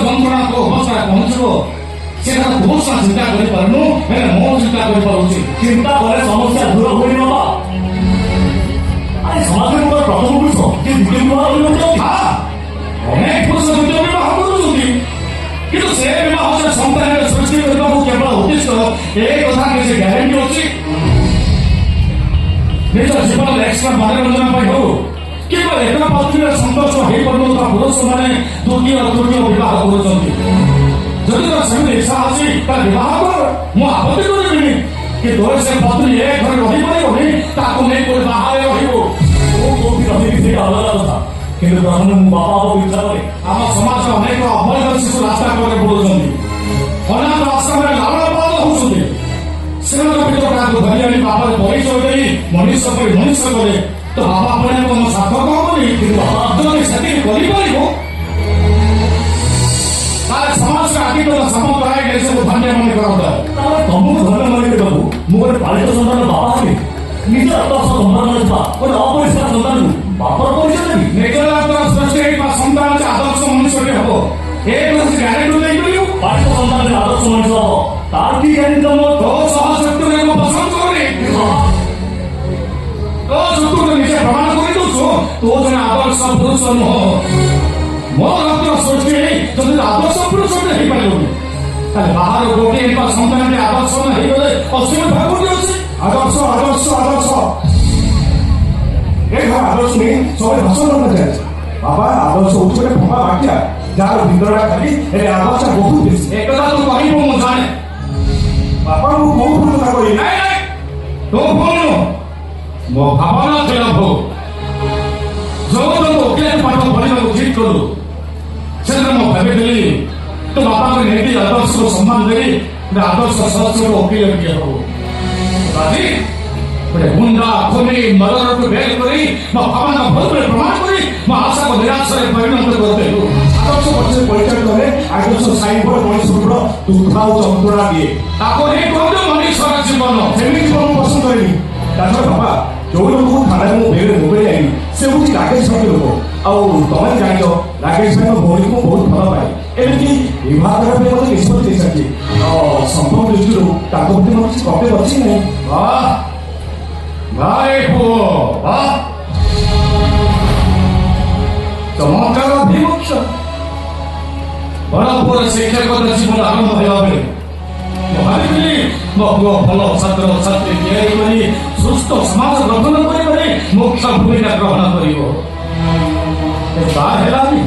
ଯନ୍ତ୍ରଣା ତୋ ଅବସ୍ଥାରେ ପହଞ୍ଚିବ ସେ କଥା ବହୁତ ସାରା ଚିନ୍ତା କରିପାରୁନୁ, ହେଲେ ମୁଁ ଚିନ୍ତା କରିପାରୁଛି। ଚିନ୍ତା କଲେ ସମସ୍ୟା ଦୂର ହୁଏ ବାବା। ଆରେ ସମାଜରେ ମୋର ପ୍ରଥମ ପୁରୁଷ ଯେ ଦ୍ୱିତୀୟ ବିବାହ କରିବାକୁ ଅନେକ ପୁରୁଷ ଦ୍ୱିତୀୟ ବିବାହ କରୁଛନ୍ତି, କିନ୍ତୁ ସେ ବିବାହ ସେ ସନ୍ତାନର ସୃଷ୍ଟି କରିବାକୁ କେବଳ ଉଦ୍ଦିଷ୍ଟ ଏ କଥା କିଛି ଗ୍ୟାରେଣ୍ଟି ଅଛି? ନିଜ ଜୀବନରେ ଏକ୍ସଟ୍ରା ମନୋରଞ୍ଜନ ପାଇଁ ହଉ କିମ୍ବା ଏକ ପତ୍ନୀର ସନ୍ତୋଷ ହେଇପାରୁନଥିବା ପୁରୁଷମାନେ ତୃତୀୟ ତୃତୀୟ ବିବାହ କରୁଛନ୍ତି। ଯଦି ତ ସେମିତି ଇଚ୍ଛା ଅଛି ତାହେଲେ ବିବାହ କର, ମୁଁ ଆପତ୍ତି କରିବିନି। କିନ୍ତୁ ସେ ପତ୍ନୀ ଏ ଘରେ ରହିପାରିବନି, ତାକୁ ନେଇ କୋଉ ବାହାରେ ରହିବ। ମୁଁ କୋଉଠି ରହିବି ସେଇଟା ଅଲଗା କଥା, କିନ୍ତୁ ପ୍ରଥମେ ମୁଁ ବାପା ହବାକୁ ଇଚ୍ଛା କରେ। ଆମ ସମାଜରେ ଅନେକ ଅବୈଧ ଶିଶୁ ରାସ୍ତା କଡ଼ରେ ବୁଲୁଛନ୍ତି, ଅନାଥ ଆଶ୍ରମରେ ଲାଳନ ପାଳନ ହେଉଛନ୍ତି। ସେମାନଙ୍କ ଭିତରେ କାହାକୁ ଧରି ଆଣି ବାପାରେ ପରିଚୟ ଦେଇ ମଣିଷ କରି ମଣିଷ କରେ ତ ବାପା ପରେ ତମ ସାର୍ଥକ ହବନି। କିନ୍ତୁ ଯଦି ସେତିକି କରିପାରିବ ତାହେଲେ ସମାଜରେ ଆଦିକତ ସମସ୍ତ ଆଗରେ ସବୁ ଧନ୍ୟ ମନେ କରାଯାଏ। ତାହେଲେ ତମକୁ ଧନ୍ୟ ମନେ କରିବାକୁ ମୁଁ ଗୋଟେ ପାଳିତ ସନ୍ତାନ ବାପା ହେବି। ନିଜ ଆଦର୍ଶ ସମ୍ମାନ ଥିବା ଗୋଟେ ଅପରିଷ୍କାର ସନ୍ତାନକୁ ବାପର ପରିଚୟ ଦେବି। ନିଜର ସୃଷ୍ଟି ହେଇଥିବା ସନ୍ତାନ ଯେ ଆଦର୍ଶ ମଣିଷଟି ହବ ଏ କୌଣସି ଗ୍ୟାରେଣ୍ଟି ଦେଇପାରିବ? ପାଳିତ ସନ୍ତାନରେ ଆଦର୍ଶ ମଣିଷ ହବ ତାର କି ଗ୍ୟାରେଣ୍ଟି ତମ? ତୋ ସହଶକ୍ତିରେ ମୁଁ ପସନ୍ଦ କରୁନି। ତୋ ଶତ୍ରୁକୁ ନିଜେ ପ୍ରମାଣ କରିଦେଉଛୁ ତୁ ଜଣେ ଆଦର୍ଶ ପୁରୁଷ ନୁହଁ। ମୋ ରକ୍ତ ସୃଷ୍ଟି ହେଇ ଯଦି ଆଦର୍ଶ ପୁରୁଷଟେ ହେଇପାରିବନି ତାହେଲେ ବାହାର ଗୋଟିଏ ଏକ ସନ୍ତାନଟି ଆଦର୍ଶ ହେଇଗଲେ ଅସୁବିଧା କୋଉଠି ଅଛି? ଆଦର୍ଶ ଆଦର୍ଶ ଆଦର୍ଶ ଏ ଘର ଆଦର୍ଶ ନେଇ ସବୁବେଳେ ଭାଷଣ ଚାଲିଛି। ବାବା ଆଦର୍ଶ ହଉଛି ଗୋଟେ ଫପା ବାକ୍ୟା ଯାହାର ଭିତରଟା ଖାଲି ହେଲେ ଆଦର୍ଶ ବହୁତ ବେଶୀ। ଏକଥା ତୁ କହିବୁ ମୁଁ ଜାଣେ। ବାପା ମୁଁ ବହୁତ ଭଲ କଥା କହିଲି। ନାଇଁ ନାଇଁ ତୁ ଭୁଲ ମୋ ଭାବନା ଥିଲା ଭୁଲ। ଯୋଉ ଓକିଲ ପାଠ ପଢିବାକୁ ଠିକ କଲୁ ସେଦିନ ମୁଁ ଭାବିଥିଲି ତୋ ବାପାଙ୍କୁ ନେଇକି ଆଦର୍ଶକୁ ସମ୍ମାନ ଦେଇ ଗୋଟେ ଆଦର୍ଶ ସଦସ୍ୟକୁ ଓକିଲ କିଏ ହବ। ଆଜି ଗୋଟେ ଗୁଣ୍ଡା ଖୁନି ମରଣକୁ ବେଲ କରି ମୋ ଭାବନା ଭୁଲରେ ପ୍ରମାଣ କରି ମୋ ଆଶାକୁ ନିରାଶରେ ପରିଣତ କରିଦେଲୁ। ଆଦର୍ଶ ପଛରେ ପରିଚୟ କଲେ ଆଦର୍ଶ ସାଇ ବଡ଼ ମଣିଷ ବଡ଼ ଦୁଃଖ ଆଉ ଯନ୍ତ୍ରଣା ଦିଏ। ତାକୁ ନେଇ କହିଲୁ ମଣିଷର ଜୀବନ ସେମିତି କଣ ପସନ୍ଦ କରେନି। ତାଛଡ଼ା ବାପା ଯୋଉ ଲୋକକୁ ଥାନାରେ ମୁଁ ବେଗରେ ମୋବାଇଲ ଆଇନି ସେ ହେଉଛି ରାକେଶ ଭାଇ ଲୋକ। ଆଉ ତମେ ଜାଣିଛ ରାକେଶ ଭାଇ ମୋ ଭଉଣୀକୁ ମୁଁ ବହୁତ ଭଲ ପାଏ। ଏମିତି ବିବାହ କରିବା ପାଇଁ ମୋତେ ନିଷ୍ପତ୍ତି ଦେଇଛନ୍ତି। ସମ୍ଭବ ଦୃଷ୍ଟିରୁ ତାଙ୍କ ପ୍ରତି ମୋର କିଛି କର୍ତ୍ତବ୍ୟ ଅଛି ନାହିଁ। ଭାଇ ପୁଅ ଚମତ୍କାର ଅଭିମୁଖ୍ୟ। ବଡ଼ ପୁଅର ଶିକ୍ଷକତା ଜୀବନ ଆରମ୍ଭ ହେବା ବେଳେ ମୁଁ ଭାବିଥିଲି ମୋ ପୁଅ ଭଲ ଛାତ୍ର ଛାତ୍ରୀ ତିଆରି କରି ସୁସ୍ଥ ସମାଜ ଗଠନ କରିବାରେ ମୁଖ୍ୟ ଭୂମିକା ଗ୍ରହଣ କରିବ। ତାହା ହେଲାନି।